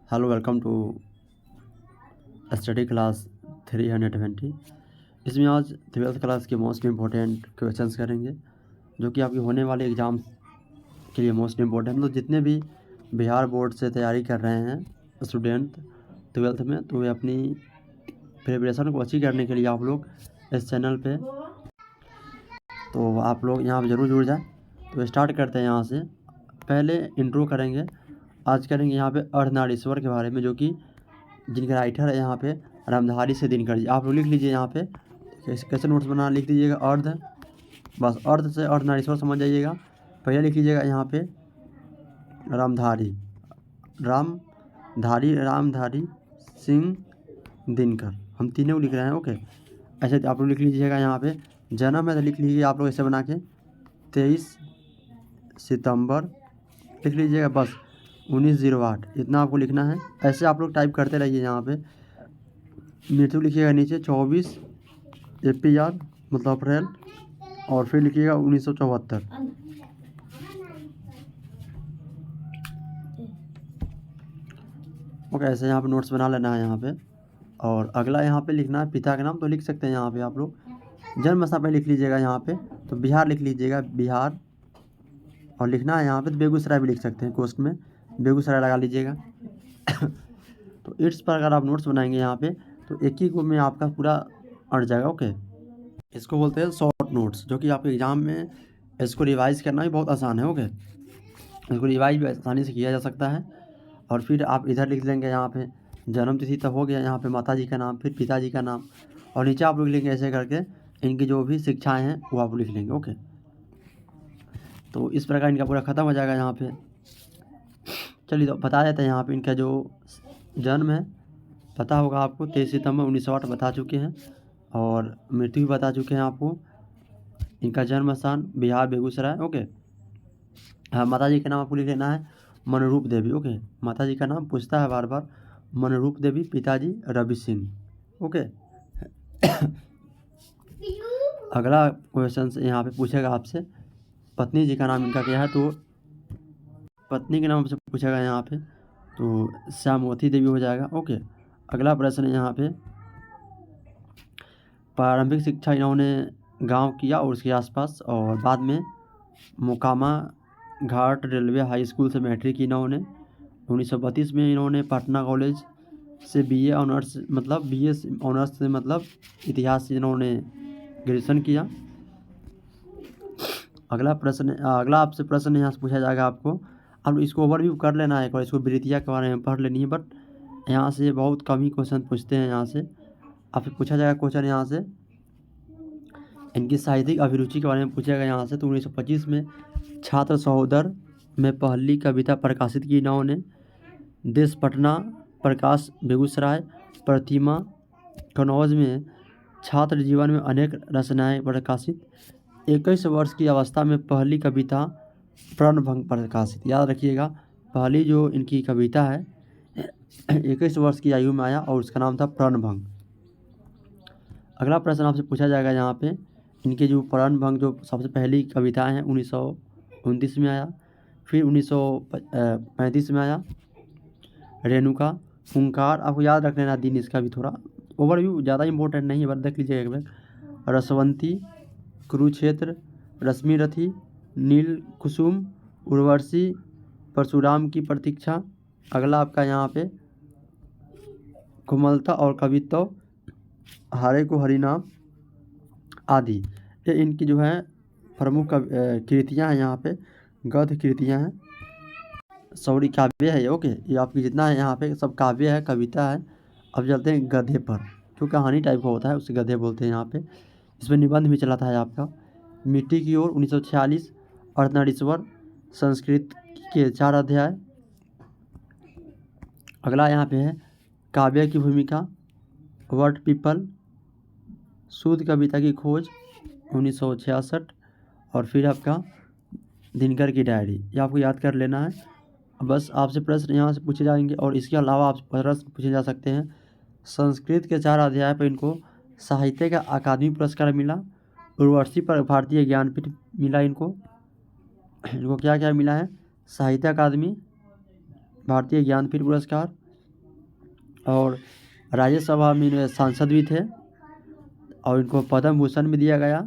Hello welcome to study class 320। इसमें आज 12th class के मोस्ट इम्पोर्टेंट क्वेश्चंस करेंगे जो कि आपके होने वाले एग्ज़ाम के लिए मोस्ट इम्पोर्टेंट। तो जितने भी बिहार बोर्ड से तैयारी कर रहे हैं स्टूडेंट 12th में, तो वे अपनी प्रिपरेशन को अच्छी करने के लिए आप लोग इस चैनल पे तो आप लोग यहाँ पर ज़रूर जुड़ जाए। तो स्टार्ट करते हैं यहाँ से। पहले इंट्रो करेंगे। आज करेंगे यहाँ पे अर्धनारीश्वर के बारे में, जो कि जिनका राइटर है यहाँ पे रामधारी से दिनकर जी। आप लोग लिख लीजिए यहाँ पे, कैसे नोट्स बना लिख दीजिएगा अर्ध, बस अर्ध से अर्धनारीश्वर समझ जाइएगा। पहले लिख लीजिएगा यहाँ पे रामधारी सिंह दिनकर, हम तीनों लिख रहे हैं। ओके, ऐसे आप लोग लिख लीजिएगा यहाँ पे। जन्म है तो लिख लीजिए आप लोग ऐसे बना के 23 सितंबर लिख लीजिएगा, बस 1908 इतना आपको लिखना है। ऐसे आप लोग टाइप करते रहिए। यहाँ पे मृत्यु लिखिएगा नीचे 24 APR मतलब अप्रैल, और फिर लिखिएगा 1974। ओके, ऐसे यहाँ पे नोट्स बना लेना है यहाँ पे। और अगला यहाँ पे लिखना है पिता का नाम, तो लिख सकते हैं यहाँ पे आप लोग। जन्म स्थान पे लिख लीजिएगा यहाँ पे, तो बिहार लिख लीजिएगा बिहार, और लिखना है यहाँ पे तो बेगूसराय भी लिख सकते हैं, कोस्ट में बेगूसराय लगा लीजिएगा। तो इट्स पर अगर आप नोट्स बनाएंगे यहाँ पे तो एक ही को में आपका पूरा अट जाएगा। ओके, इसको बोलते हैं शॉर्ट नोट्स, जो कि आपके एग्ज़ाम में इसको रिवाइज करना भी बहुत आसान है। ओके, इसको रिवाइज भी आसानी से किया जा सकता है। और फिर आप इधर लिख लेंगे यहाँ पे जन्म तिथि तब हो गया, यहाँ पे माता जी का नाम, फिर पिताजी का नाम, और नीचे आप लोग लिखेंगे ऐसे करके इनकी जो भी शिक्षाएँ हैं वो आप लिख लेंगे। ओके, तो इस प्रकार इनका पूरा ख़त्म हो जाएगा यहाँ पे। चलिए तो बता देते हैं यहाँ पे इनका जो जन्म है पता होगा आपको, 23 सितंबर 1908 बता चुके हैं, और मृत्यु भी बता चुके हैं आपको। इनका जन्म स्थान बिहार बेगूसराय। ओके, हाँ, माता जी का नाम आपको लिख लेना है मनरूप देवी। ओके, माता जी का नाम पूछता है बार बार, मनरूप देवी, पिताजी रवि सिंह। ओके, अगला क्वेश्चन यहाँ पे पूछेगा आपसे पत्नी जी का नाम इनका क्या है, तो पत्नी के नाम से पूछेगा यहाँ पे, तो श्यामवती देवी हो जाएगा। ओके, अगला प्रश्न यहाँ पे प्रारंभिक शिक्षा इन्होंने गांव किया और उसके आसपास, और बाद में मोकामा घाट रेलवे हाई स्कूल से मैट्रिक की इन्होंने। 1932 में इन्होंने पटना कॉलेज से BA ऑनर्स मतलब BA ऑनर्स से मतलब इतिहास से इन्होंने ग्रेजुएशन किया। अगला आपसे प्रश्न यहाँ से पूछा जाएगा आपको। अब इसको ओवरव्यू कर लेना है, एक बार इसको वृत्तियाँ के बारे में पढ़ लेनी है, बट यहाँ से बहुत कम ही क्वेश्चन पूछते हैं। यहाँ से आपसे पूछा जाएगा क्वेश्चन यहाँ से इनकी साहित्यिक अभिरुचि के बारे में पूछेगा यहाँ से। तो 1925 में छात्र सहोदर में पहली कविता प्रकाशित की इन्होंने। देश पटना, प्रकाश बेगूसराय, प्रतिमा कन्नौज में छात्र जीवन में अनेक रचनाएं प्रकाशित। 21 वर्ष की अवस्था में पहली कविता प्रणभंग प्रकाशित। याद रखिएगा, पहली जो इनकी कविता है 21 वर्ष की आयु में आया, और उसका नाम था प्रणभंग। अगला प्रश्न आपसे पूछा जाएगा यहाँ पे इनके जो प्रणभंग जो सबसे पहली कविताएं हैं 1929 में आया, फिर 1935 में आया रेणुका, हुंकार, आपको याद रख लेना दिन, इसका भी थोड़ा ओवरव्यू ज़्यादा इंपॉर्टेंट नहीं है, बट देख लीजिएगा एक बार। रसवंती, कुरुक्षेत्र, रश्मिरथी, नील कुसुम, उर्वशी, परशुराम की प्रतीक्षा। अगला आपका यहाँ पे कोमलता और कवित्व, हारे को हरिनाम आदि, ये इनकी जो है प्रमुख कृतियाँ हैं। यहाँ पे गद्य कृतियाँ हैं, सॉरी काव्य है ये। ओके, ये आपकी जितना है यहाँ पे सब काव्य है, कविता है। अब चलते हैं गद्य पर, जो कहानी टाइप का होता है उसे गद्य बोलते हैं यहाँ पे। इसमें निबंध भी चला था आपका मिट्टी की ओर 1946, अर्धनारीश्वर, संस्कृत के 4 अध्याय। अगला यहाँ पे है काव्य की भूमिका, वर्ड पीपल, शुद्ध कविता की खोज 1966, और फिर आपका दिनकर की डायरी। ये आपको याद कर लेना है। बस आपसे प्रश्न यहाँ से पूछे जाएंगे, और इसके अलावा आपसे प्रश्न पूछे जा सकते हैं। संस्कृत के 4 अध्याय पर इनको साहित्य का अकादमी पुरस्कार मिला। उर्वशी पर भारतीय ज्ञानपीठ मिला इनको। क्या क्या मिला है? साहित्य अकादमी, भारतीय ज्ञानपीठ पुरस्कार, और राज्यसभा में इन्हें सांसद भी थे और इनको पद्म भूषण भी दिया गया।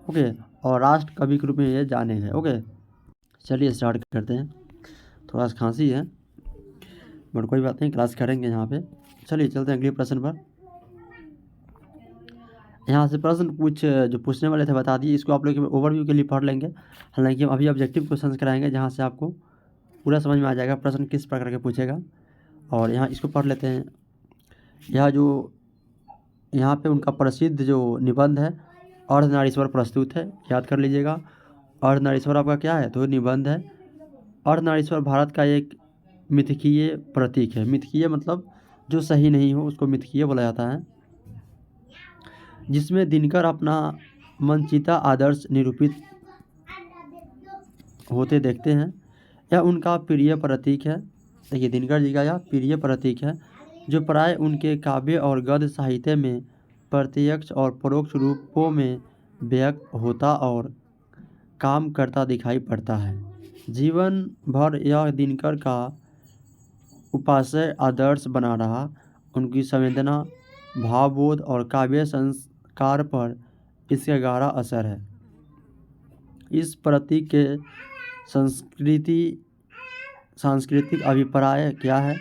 ओके, और राष्ट्र कवि के रूप में ये जाने गए। ओके, चलिए स्टार्ट करते हैं। थोड़ा सा खांसी है बट कोई बात नहीं, क्लास करेंगे यहाँ पे। चलिए चलते हैं अगले प्रश्न पर। यहाँ से प्रश्न जो पूछने वाले थे बता दिए, इसको आप लोग ओवरव्यू के लिए पढ़ लेंगे। हालांकि हम अभी ऑब्जेक्टिव क्वेश्चंस कराएंगे जहाँ से आपको पूरा समझ में आ जाएगा प्रश्न किस प्रकार के पूछेगा। और यहाँ इसको पढ़ लेते हैं। यहाँ पे उनका प्रसिद्ध जो निबंध है अर्धनारीश्वर प्रस्तुत है, याद कर लीजिएगा। अर्धनारीश्वर आपका क्या है, तो निबंध है। अर्धनारीश्वर भारत का एक मिथकीय प्रतीक है। मिथकीय मतलब जो सही नहीं हो उसको मिथकीय बोला जाता है, जिसमें दिनकर अपना मनचिता आदर्श निरूपित होते देखते हैं। यह उनका प्रिय प्रतीक है। देखिए, दिनकर जी का यह प्रिय प्रतीक है जो प्राय उनके काव्य और गद्य साहित्य में प्रत्यक्ष और परोक्ष रूपों में व्यक्त होता और काम करता दिखाई पड़ता है। जीवन भर यह दिनकर का उपास्य आदर्श बना रहा। उनकी संवेदना, भावबोध और काव्य संस्कार पर इसका गहरा असर है। इस प्रतीक के सांस्कृतिक अभिप्राय क्या है?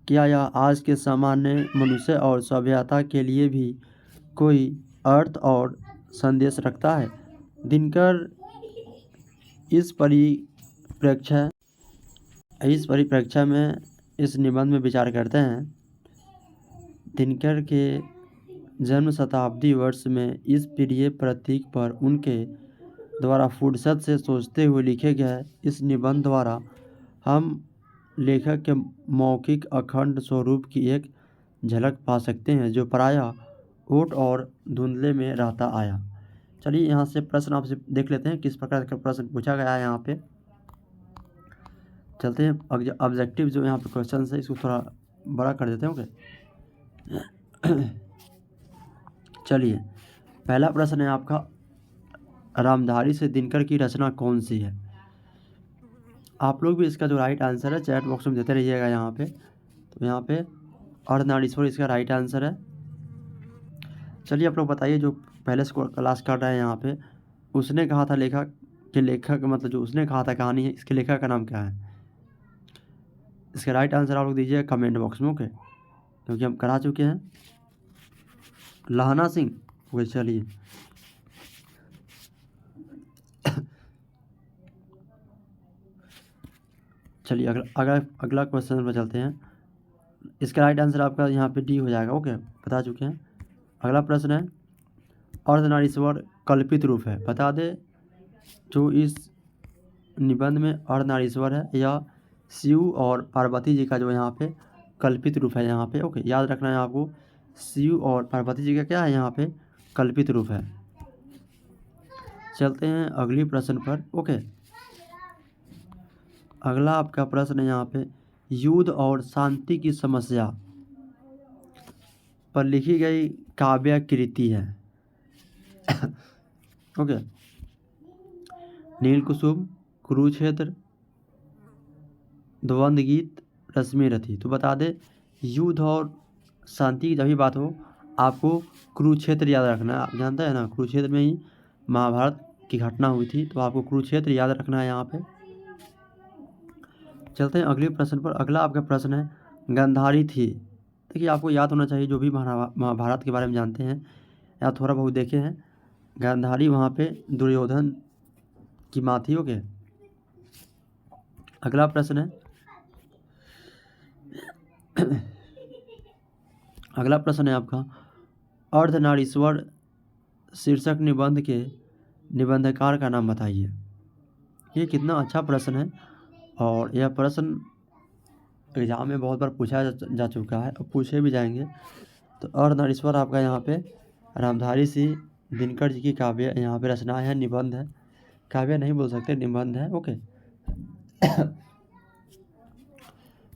क्या यह आज के सामान्य मनुष्य और सभ्यता के लिए भी कोई अर्थ और संदेश रखता है? दिनकर इस परिप्रेक्ष्य में इस निबंध में विचार करते हैं। दिनकर के जन्म शताब्दी वर्ष में इस प्रिय प्रतीक पर उनके द्वारा फुर्सत से सोचते हुए लिखे गए इस निबंध द्वारा हम लेखक के मौखिक अखंड स्वरूप की एक झलक पा सकते हैं, जो प्रायः ओट और धुंधले में रहता आया। चलिए यहाँ से प्रश्न आपसे देख लेते हैं किस प्रकार का प्रश्न पूछा गया है। यहाँ पे चलते हैं ऑब्जेक्टिव जो यहाँ पे क्वेश्चन है इसको थोड़ा बड़ा कर देते हैं। ओके, चलिए पहला प्रश्न है आपका, रामधारी से दिनकर की रचना कौन सी है? आप लोग भी इसका जो राइट आंसर है चैट बॉक्स में देते रहिएगा यहाँ पे। तो यहाँ पे अर्धनारीश्वर इसका राइट आंसर है। चलिए आप लोग बताइए, जो पहले से क्लास कर रहे हैं यहाँ पे, उसने कहा था लेखक मतलब जो उसने कहा था कहानी है, इसके लेखक का नाम क्या है? इसका राइट आंसर आप लोग दीजिए कमेंट बॉक्स में। ओके, क्योंकि हम करा चुके हैं। लहना सिंह। ओके, चलिए चलिए अगला क्वेश्चन पर चलते हैं। इसका राइट आंसर आपका यहाँ पे डी हो जाएगा। ओके, बता चुके हैं। अगला प्रश्न है, अर्धनारीश्वर कल्पित रूप है, बता दे। जो इस निबंध में अर्धनारीश्वर है यह शिव और पार्वती जी का जो यहाँ पे कल्पित रूप है यहाँ पे। ओके, याद रखना है आपको, शिव और पार्वती जी का क्या है यहाँ पे कल्पित रूप है। चलते हैं अगली प्रश्न पर। ओके, अगला आपका प्रश्न है यहाँ पे, युद्ध और शांति की समस्या पर लिखी गई काव्य कृति है। ओके, नीलकुसुम, कुरुक्षेत्र, द्वंद्व गीत, रश्मि रथी। तो बता दे, युद्ध और शांति की जब भी बात हो आपको कुरुक्षेत्र याद रखना है। आप जानते हैं ना, कुरुक्षेत्र में ही महाभारत की घटना हुई थी, तो आपको कुरुक्षेत्र याद रखना है यहाँ पे। चलते हैं अगले प्रश्न पर। अगला आपका प्रश्न है, गांधारी थी। देखिए, आपको याद होना चाहिए, जो भी महाभारत के बारे में जानते हैं या थोड़ा बहुत देखे हैं, गांधारी वहाँ पे दुर्योधन की माँ थी। ओके, अगला प्रश्न है अगला प्रश्न है आपका, अर्धनारीश्वर शीर्षक निबंध के निबंधकार का नाम बताइए। ये कितना अच्छा प्रश्न है और यह प्रश्न एग्जाम में बहुत बार पूछा जा चुका है और पूछे भी जाएंगे। तो अर्धनारीश्वर आपका यहाँ पे रामधारी सिंह दिनकर जी की काव्य यहाँ पे रचना है, निबंध है, काव्य नहीं बोल सकते, निबंध है। ओके,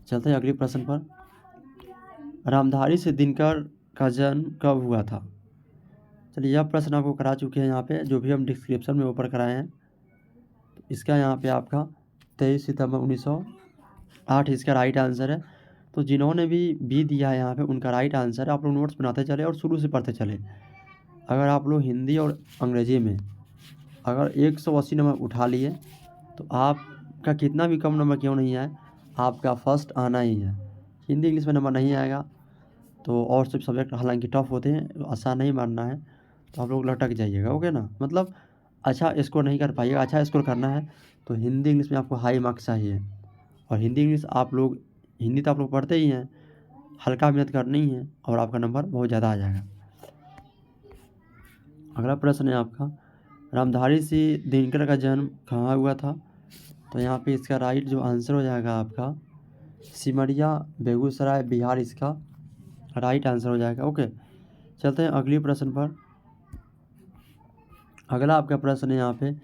चलते हैं अगले प्रश्न पर। रामधारी से दिनकर का जन्म कब हुआ था? चलिए, यह प्रश्न आपको करा चुके हैं यहाँ पे, जो भी हम डिस्क्रिप्शन में ऊपर कराए हैं। इसका यहाँ पे आपका 23 सितंबर 1908 इसका राइट आंसर है। तो जिन्होंने भी दिया है यहाँ पे उनका राइट आंसर है। आप लोग नोट्स बनाते चले और शुरू से पढ़ते चले। अगर आप लोग हिंदी और अंग्रेजी में अगर 180 नंबर उठा लिए तो आपका कितना भी कम नंबर क्यों नहीं आए, आपका फर्स्ट आना ही है। हिंदी इंग्लिश में नंबर नहीं आएगा तो और सब सब्जेक्ट हालांकि टफ होते हैं, आसान नहीं मानना है, तो आप लोग लटक जाइएगा। ओके ना, मतलब अच्छा स्कोर नहीं कर पाइएगा। अच्छा स्कोर करना है तो हिंदी इंग्लिश में आपको हाई मार्क्स चाहिए। और हिंदी इंग्लिश आप लोग, हिंदी तो आप लोग पढ़ते ही हैं, हल्का मेहनत करनी ही है और आपका नंबर बहुत ज़्यादा आ जाएगा। अगला प्रश्न है आपका, रामधारी सिंह दिनकर का जन्म कहाँ हुआ था? तो यहाँ पे इसका राइट जो आंसर हो जाएगा आपका सिमरिया बेगूसराय बिहार, इसका राइट आंसर हो जाएगा। ओके, चलते हैं अगली प्रश्न पर। अगला आपका प्रश्न है यहाँ पे,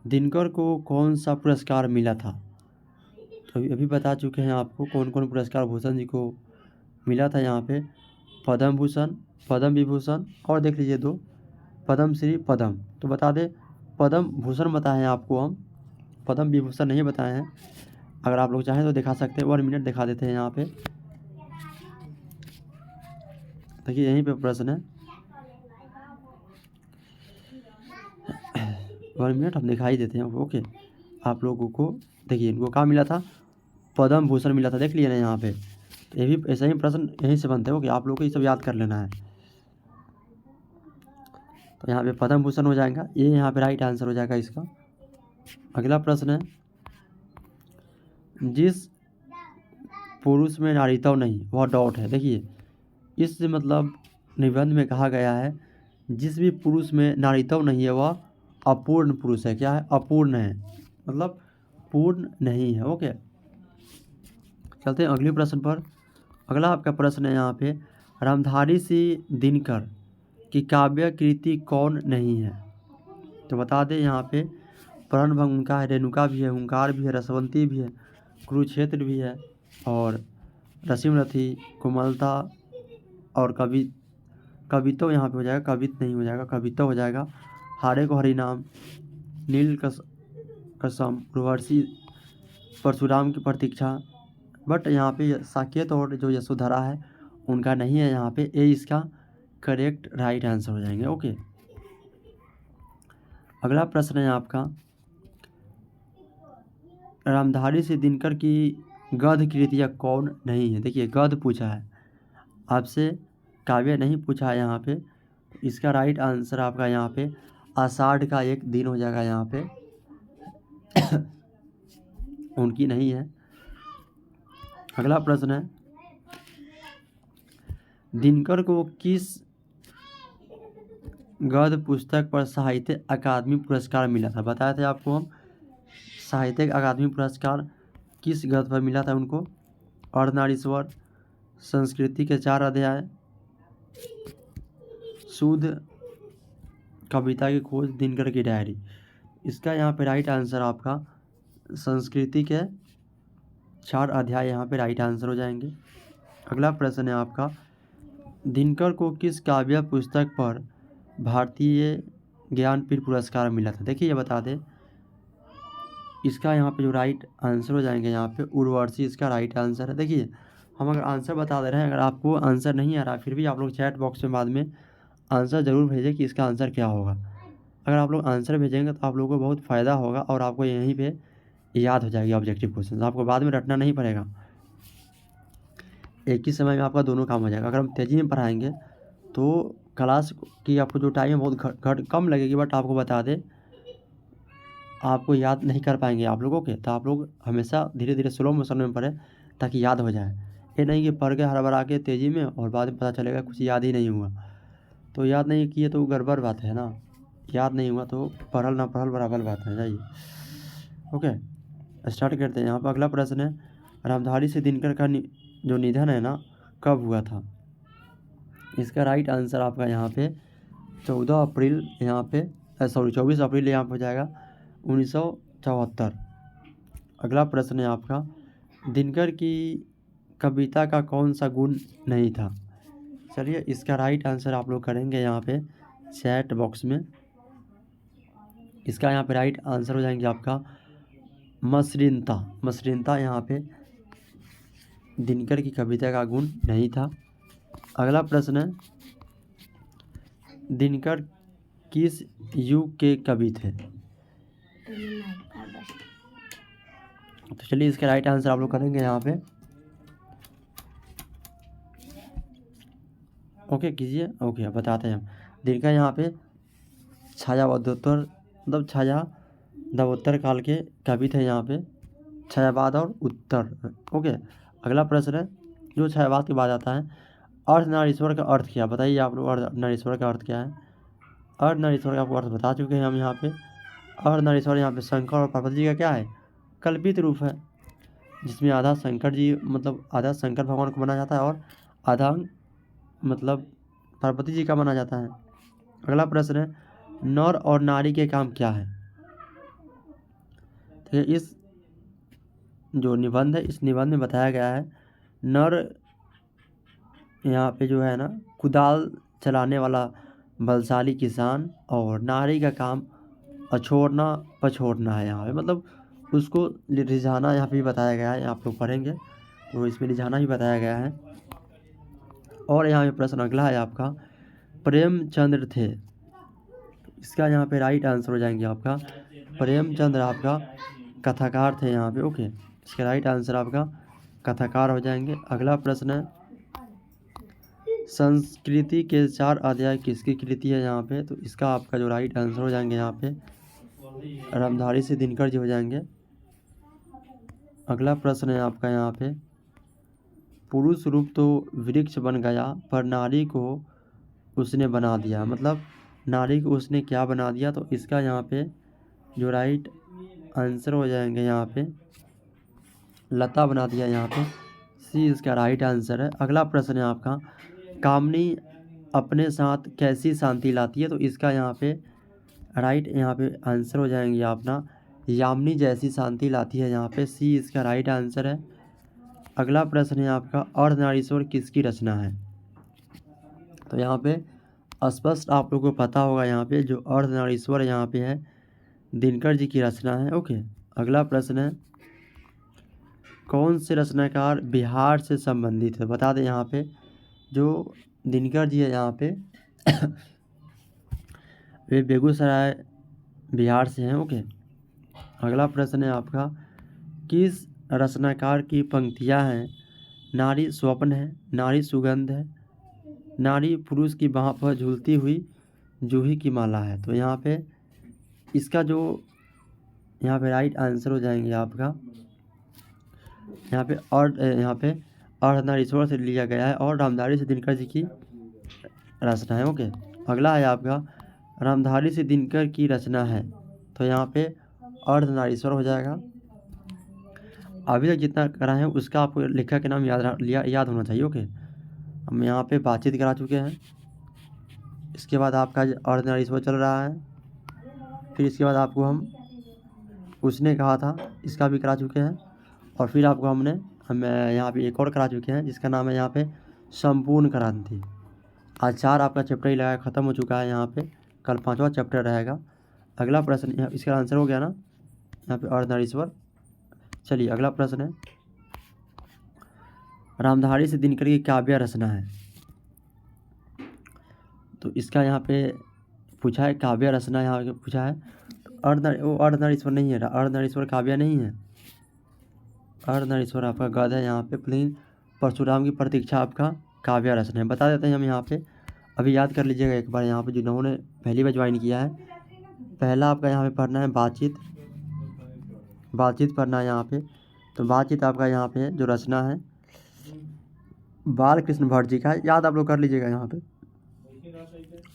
दिनकर को कौन सा पुरस्कार मिला था? तो अभी बता चुके हैं आपको कौन कौन पुरस्कार भूषण जी को मिला था। यहाँ पे पद्म भूषण, पद्म विभूषण और देख लीजिए 2 पद्म श्री पद्म। तो बता दें पद्म भूषण बताए हैं आपको हम, पद्म विभूषण नहीं बताए हैं। अगर आप लोग चाहें तो दिखा सकते हैं, 1 मिनट दिखा देते हैं यहाँ पे। देखिए यहीं पे प्रश्न है, 1 मिनट हम दिखाई देते हैं। ओके, आप लोगों को देखिए इनको कहाँ मिला था, पद्म भूषण मिला था, देख लिए ना यहाँ पे। तो ये भी ऐसा ही प्रश्न यहीं से बनते हैं। ओके, आप लोगों को ये सब याद कर लेना है। तो यहाँ पे पद्म भूषण हो जाएगा, ये यहाँ पे राइट आंसर हो जाएगा इसका। अगला प्रश्न है, जिस पुरुष में नारीत्व नहीं वह डॉट है। देखिए इस मतलब निबंध में कहा गया है जिस भी पुरुष में नारीत्व नहीं है वह अपूर्ण पुरुष है। क्या है? अपूर्ण है, मतलब पूर्ण नहीं है। ओके, चलते हैं अगले प्रश्न पर। अगला आपका प्रश्न है यहाँ पे, रामधारी सिंह दिनकर की काव्य कृति कौन नहीं है? तो बता दें यहाँ पे प्रणभंग उनका है, रेणुका भी है, हुंकार भी है, रसवंती भी है, कुरुक्षेत्र भी है और रसीमरथी, कोमलता और कवित्व यहाँ पे हो जाएगा, कवित नहीं हो जाएगा, कवित्व हो जाएगा। हारे को हरिनाम, नील कसम, उर्वशी, परशुराम की प्रतीक्षा। बट यहाँ पे साकेत और जो यशोधरा है उनका नहीं है यहाँ पे, ए इसका करेक्ट राइट आंसर हो जाएंगे। ओके, अगला प्रश्न है आपका, रामधारी सिंह दिनकर की गद्य कृतियाँ कौन नहीं है? देखिए गद्य पूछा है आपसे, काव्य नहीं पूछा है यहाँ पे। इसका राइट आंसर आपका यहाँ पे आषाढ़ का एक दिन हो जाएगा यहाँ पे उनकी नहीं है। अगला प्रश्न है, दिनकर को किस गद्य पुस्तक पर साहित्य अकादमी पुरस्कार मिला था? बताया था आपको हम, साहित्य अकादमी पुरस्कार किस गद्य पर मिला था उनको? अर्धनारीश्वर, संस्कृति के 4 अध्याय, शुद्ध कविता की खोज, दिनकर की डायरी। इसका यहाँ पे राइट आंसर आपका संस्कृति के 4 अध्याय यहाँ पे राइट आंसर हो जाएंगे। अगला प्रश्न है आपका, दिनकर को किस काव्य पुस्तक पर भारतीय ज्ञानपीठ पुरस्कार मिला था? देखिए ये बता दें, इसका यहाँ पे जो राइट आंसर हो जाएंगे यहाँ पे उर्वशी, इसका राइट आंसर है। देखिए हम अगर आंसर बता दे रहे हैं, अगर आपको आंसर नहीं आ रहा फिर भी आप लोग चैट बॉक्स में बाद में आंसर ज़रूर भेजें कि इसका आंसर क्या होगा। अगर आप लोग आंसर भेजेंगे तो आप लोगों को बहुत फ़ायदा होगा और आपको यहीं पे याद हो जाएगी ऑब्जेक्टिव क्वेश्चन, आपको बाद में रटना नहीं पड़ेगा। एक ही समय में आपका दोनों काम हो जाएगा। अगर हम तेज़ी में पढ़ाएंगे तो क्लास की आपको जो टाइम है बहुत कम लगेगी, बट आपको बता दें आपको याद नहीं कर पाएंगे आप लोगों के। तो आप लोग हमेशा धीरे धीरे स्लो मोशन में पढ़ें ताकि याद हो जाए। ये नहीं कि पढ़ के हड़बड़ा के तेज़ी में और बाद में पता चलेगा कुछ याद ही नहीं हुआ। तो याद नहीं किए तो गड़बड़ बात है ना, याद नहीं हुआ तो पढ़ल ना पढ़ल बराबर बात है। जाइए ओके, स्टार्ट करते हैं। यहाँ पर अगला प्रश्न है, रामधारी सिंह दिनकर का जो निधन है ना कब हुआ था? इसका राइट आंसर आपका यहाँ पे 14 अप्रैल यहाँ पे 24 अप्रैल यहाँ पर हो जाएगा 1974। अगला प्रश्न है आपका, दिनकर की कविता का कौन सा गुण नहीं था? चलिए इसका राइट आंसर आप लोग करेंगे यहाँ पे चैट बॉक्स में। इसका यहाँ पे राइट आंसर हो जाएंगे आपका मसृणता। मसृणता यहाँ पे दिनकर की कविता का गुण नहीं था। अगला प्रश्न है, दिनकर किस युग के कवि थे? तो चलिए इसका राइट आंसर आप लोग करेंगे यहाँ पे। ओके कीजिए। ओके बताते हैं हम। दिनकर यहाँ पे छायावादोत्तर मतलब छायावादोत्तर काल के कवि थे यहाँ पे, छायावाद और उत्तर। ओके अगला प्रश्न है, जो छायावाद के बाद आता है, अर्धनारीश्वर का अर्थ क्या? बताइए आप लोग, अर्धनारीश्वर का अर्थ क्या है? अर्धनारीश्वर का आपको अर्थ बता चुके हैं हम यहाँ पे। अर्धनारीश्वर यहाँ पे शंकर और पार्वती जी का क्या है? कल्पित रूप है, जिसमें आधा शंकर जी मतलब आधा शंकर भगवान को माना जाता है और आधा मतलब पार्वती जी का माना जाता है। अगला प्रश्न है, नर और नारी के काम क्या है? तो इस जो निबंध है, इस निबंध में बताया गया है, नर यहाँ पे जो है ना कुदाल चलाने वाला बलशाली किसान, और नारी का काम अछोड़ना पछोड़ना है यहाँ पे, मतलब उसको रिझाना यहाँ पे बताया गया है। आप लोग पढ़ेंगे तो इसमें रिझाना ही बताया गया है। और यहाँ पे प्रश्न अगला है आपका, प्रेमचंद्र थे, इसका यहाँ पे राइट आंसर हो जाएंगे आपका, प्रेमचंद्र आपका कथाकार थे यहाँ पे। ओके इसका राइट आंसर आपका कथाकार हो जाएंगे। अगला प्रश्न है, संस्कृति के 4 अध्याय किसकी कृति है यहाँ पे? तो इसका आपका जो राइट आंसर हो जाएंगे यहाँ पे रामधारी से दिनकर जी हो जाएंगे। अगला प्रश्न है आपका यहाँ पे, पुरुष रूप तो वृक्ष बन गया पर नारी को उसने बना दिया, मतलब नारी को उसने क्या बना दिया? तो इसका यहाँ पे जो राइट आंसर हो जाएंगे यहाँ पे लता बना दिया यहाँ पे, सी इसका राइट आंसर है। अगला प्रश्न है आपका, कामनी अपने साथ कैसी शांति लाती है? तो इसका यहाँ पे राइट यहाँ पे आंसर हो जाएंगे अपना यामिनी जैसी शांति लाती है यहाँ पे, सी इसका राइट आंसर है। अगला प्रश्न है आपका, अर्धनारीश्वर किसकी रचना है? तो यहाँ पे स्पष्ट आप लोगों को पता होगा, यहाँ पे जो अर्धनारीश्वर यहाँ पे है दिनकर जी की रचना है। ओके अगला प्रश्न है, कौन से रचनाकार बिहार से संबंधित है? बता दें यहाँ पे जो दिनकर जी है यहाँ पे वे बेगूसराय बिहार से हैं। ओके अगला प्रश्न है आपका, किस रचनाकार की पंक्तियाँ हैं, नारी स्वप्न है, नारी सुगंध है, नारी पुरुष की बाह पर झूलती हुई जूही की माला है? तो यहाँ पे इसका जो यहाँ पे राइट आंसर हो जाएंगे आपका यहाँ पे अर्धनारीश्वर से लिया गया है और रामधारी से दिनकर जी की रचना है। ओके अगला है आपका, रामधारी से दिनकर की रचना है, तो यहाँ पे अर्धनारीश्वर हो जाएगा। अभी तक जितना करा है उसका आपको लेखक के नाम याद होना चाहिए। ओके हम यहाँ पे बातचीत करा चुके हैं, इसके बाद आपका अर्धनारीश्वर चल रहा है, फिर इसके बाद आपको हम उसने कहा था इसका भी करा चुके हैं, और फिर आपको हम यहाँ पे एक और करा चुके हैं जिसका नाम है यहाँ पे संपूर्ण क्रांति। आज 4 आपका चैप्टर ही लगा ख़त्म हो चुका है, यहाँ पे कल 5वां चैप्टर रहेगा। अगला प्रश्न इसका आंसर हो गया ना यहाँ पे अर्धनारीश्वर। चलिए अगला प्रश्न है, रामधारी से दिनकर की काव्य रचना है, तो इसका यहाँ पे पूछा है काव्य रचना, यहाँ पे पूछा है अर्धनारीश्वर नहीं है, अर्धनारीश्वर काव्य नहीं है, अर्धनारीश्वर आपका गद है यहाँ पे। प्लेन परशुराम की प्रतीक्षा आपका काव्य रचना है। बता देते हैं हम यहाँ पे, अभी याद कर लीजिएगा एक बार, यहाँ पे जिन्होंने पहली बार ज्वाइन किया है, पहला आपका यहाँ पे पढ़ना है बातचीत पढ़ना है यहाँ पे। तो बातचीत आपका यहाँ पे जो रचना है बाल कृष्ण भट्ट जी का, याद आप लोग कर लीजिएगा यहाँ पे।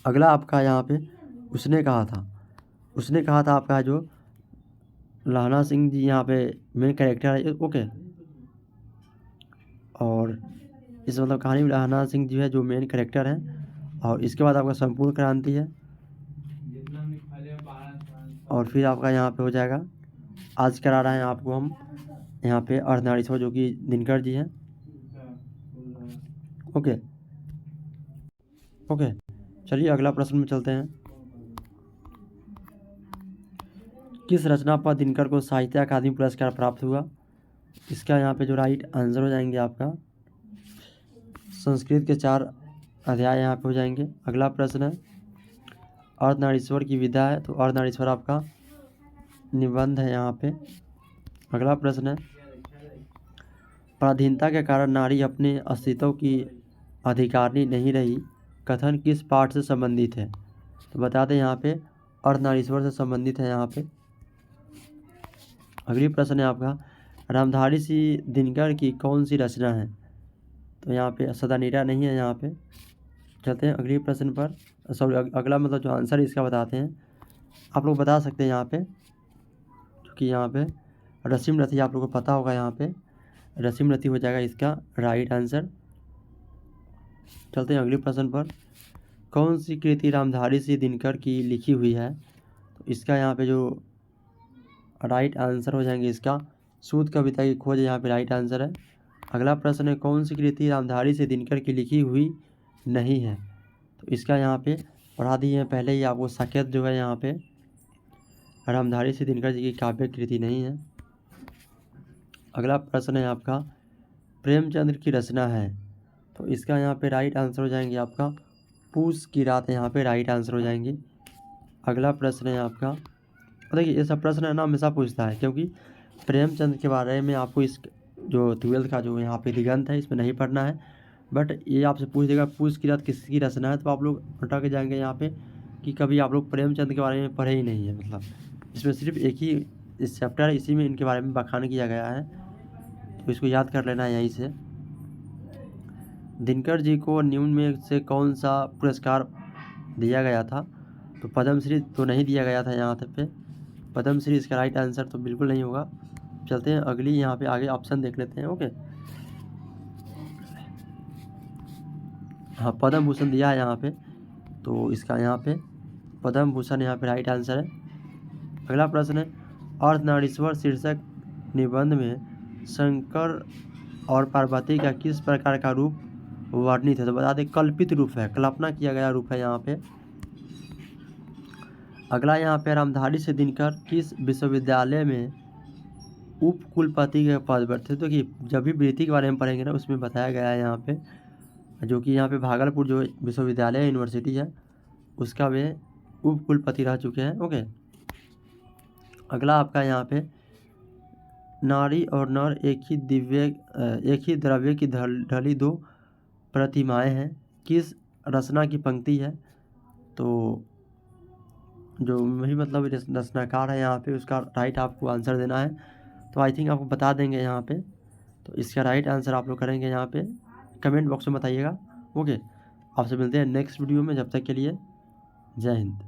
अगला आपका यहाँ पे उसने कहा था आपका जो लहना सिंह जी यहाँ पे मेन कैरेक्टर है। ओके और इस मतलब कहानी में लहना सिंह जी है जो मेन कैरेक्टर हैं, और इसके बाद आपका संपूर्ण क्रांति है, और फिर आपका यहाँ पे हो जाएगा आज करा रहे हैं आपको हम यहाँ पे अर्धनारीश्वर जो कि दिनकर जी हैं। ओके चलिए अगला प्रश्न में चलते हैं, किस रचना पर दिनकर को साहित्य अकादमी पुरस्कार प्राप्त हुआ? इसका यहाँ पे जो राइट आंसर हो जाएंगे आपका संस्कृत के 4 अध्याय यहाँ पे हो जाएंगे। अगला प्रश्न है अर्धनारीश्वर की विधा है, तो अर्धनारीश्वर आपका निबंध है यहाँ पे। अगला प्रश्न है पराधीनता के कारण नारी अपने अस्तित्व की अधिकारिणी नहीं रही, कथन किस पाठ से संबंधित है? तो बता दें यहाँ पे अर्धनारीश्वर से संबंधित है यहाँ पे। अगली प्रश्न है आपका रामधारी सिंह दिनकर की कौन सी रचना है? तो यहाँ पे सदानीरा नहीं है यहाँ पे। चलते हैं अगले प्रश्न पर, सॉरी अगला मतलब जो आंसर है इसका बताते हैं। आप लोग बता सकते हैं यहाँ पे, क्योंकि यहाँ पे रसीम रथी आप लोगों को पता होगा, यहाँ पे रसीम रथी हो जाएगा इसका राइट आंसर। चलते हैं अगले प्रश्न पर, कौन सी कृति रामधारी सिंह दिनकर की लिखी हुई है? तो इसका यहाँ पे जो राइट आंसर हो जाएंगे इसका सूत कविता की खोज यहाँ पे राइट आंसर है। अगला प्रश्न है कौन सी कृति रामधारी सिंह दिनकर की लिखी हुई नहीं है? तो इसका यहाँ पे पढ़ा दिए हैं पहले ही आपको, साकेत जो है यहाँ पे रामधारी सिंह दिनकर जी की काव्य कृति नहीं है। अगला प्रश्न है आपका प्रेमचंद्र की रचना है, तो इसका यहाँ पे राइट आंसर हो जाएंगे आपका पूस की रात यहाँ पे राइट आंसर हो जाएंगे। अगला प्रश्न है आपका, देखिए ये सब प्रश्न है ना हमेशा पूछता है, क्योंकि प्रेमचंद के बारे में आपको इस जो 12th का जो यहाँ पे दिगंत है इसमें नहीं पढ़ना है, बट ये आपसे पूछ देगा पूस की रात किसकी रचना है, तो आप लोग अटक जाएंगे यहाँ पे कि कभी आप लोग प्रेमचंद के बारे में पढ़े ही नहीं है। मतलब इसमें सिर्फ एक ही इस चैप्टर है, इसी में इनके बारे में बखान किया गया है, तो इसको याद कर लेना है यहीं से। दिनकर जी को निम्न में से कौन सा पुरस्कार दिया गया था? तो पद्मश्री तो नहीं दिया गया था यहाँ पे, पद्मश्री इसका राइट आंसर तो बिल्कुल नहीं होगा। चलते हैं अगली यहाँ पे आगे ऑप्शन देख लेते हैं। ओके, हाँ पद्म भूषण दिया है यहाँ पे, तो इसका यहाँ पे पद्म भूषण यहाँ पे राइट आंसर है। अगला प्रश्न है अर्धनारीश्वर शीर्षक निबंध में शंकर और पार्वती का किस प्रकार का रूप वर्णित है? तो बता दें कल्पित रूप है, कल्पना किया गया रूप है यहाँ पे। अगला यहाँ पे रामधारी सिंह दिनकर किस विश्वविद्यालय में उप कुलपति के पद पर थे? तो कि जब भी वृत्ति के बारे में पढ़ेंगे ना उसमें बताया गया है यहाँ पे, जो कि यहाँ पे भागलपुर जो विश्वविद्यालय यूनिवर्सिटी है उसका वे उप कुलपति रह चुके हैं। ओके, अगला आपका यहाँ पे नारी और नर एक ही द्रव्य की ढली दो प्रतिमाएं हैं, किस रचना की पंक्ति है? तो जो वही मतलब रचनाकार है यहाँ पे उसका राइट आपको आंसर देना है, तो आई थिंक आपको बता देंगे यहाँ पे, तो इसका राइट आंसर आप लोग करेंगे यहाँ पे, कमेंट बॉक्स में बताइएगा। ओके, आपसे मिलते हैं नेक्स्ट वीडियो में, जब तक के लिए जय हिंद।